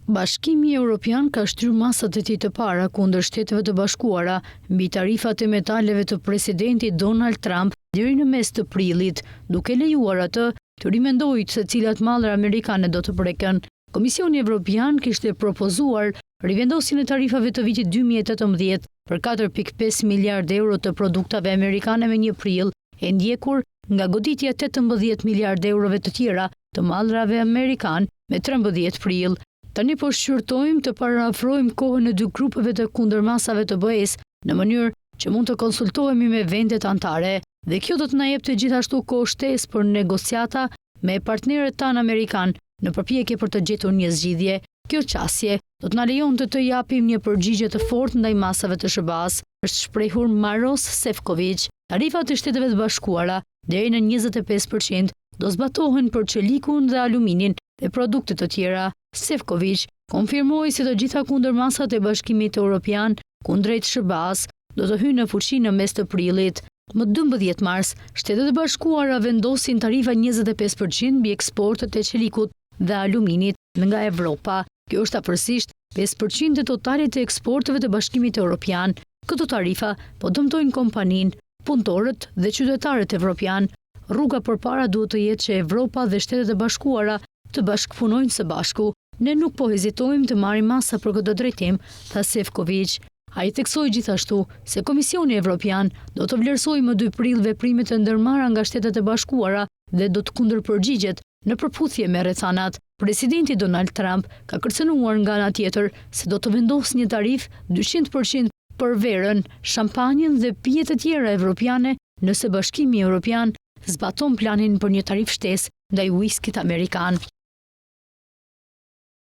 Bashkimi Evropian ka shtyrë masat e tij të para kundër Shteteve të Bashkuara mbi tarifat e metaleve të presidentit Donald Trump deri në mes të prillit, duke lejuar atë të rimendojë se cilat mallra amerikane do të preken. Komisioni Evropian kishte propozuar rivendosjen e tarifave të vitit 2018 për 4.5 miliardë euro të produktave amerikane me 1 prill, e ndjekur nga goditja 18 miliardë eurove të tjera të mallrave amerikan me 13 prill. Tani po shqyrtojmë të parafrojmë kohën e dy grupeve të kundërmasave të BE-s në mënyrë që mund të konsultohemi me vendet anëtare, dhe kjo do të na jepte gjithashtu kohë shtesë për negociata me partnerët tanë amerikan në përpjekje për të gjetur një zgjidhje. Kjo qasje do të na lejonte të japim një përgjigje të fortë ndaj masave të SBA-s, është shprehur Maroš Šefčovič. Tarifat e Shteteve të Bashkuara deri në 25% do zbatohen për çelikun dhe aluminin dhe produkte të tjera. Šefčovič konfirmoi se të gjitha kundërmasat e Bashkimit Evropian kundrejt SBA-s do të hyjnë në fuqi në mes të prillit. Më 12 mars, Shtetet e Bashkuara vendosin tarifa 25% mbi eksportet e çelikut dhe aluminit nga Evropa. Kjo është afërsisht 5% e totalit të eksporteve të Bashkimit Evropian. Këto tarifa po dëmtojnë kompaninë, punëtorët dhe qytetarët evropian. Rruga përpara duhet të jetë që Evropa dhe Shtetet e Bashkuara të bashkëpunojnë së bashku. Ne nuk po hezitojmë të marrim masa për këtë drejtim, tha Šefčovič. Ai theksoi gjithashtu se Komisioni Evropian do të vlerësojë më 2 prill veprimet e ndërmarra nga Shtetet e Bashkuara dhe do të kundërpërgjigjet në përputhje me rrethanat. Presidenti Donald Trump ka kërcënuar nga ana tjetër se do të vendosë një tarifë 200% për verën, shampanjën dhe pijet e tjera evropiane nëse Bashkimi Evropian zbaton planin për një tarifë shtesë ndaj whiskit amerikan.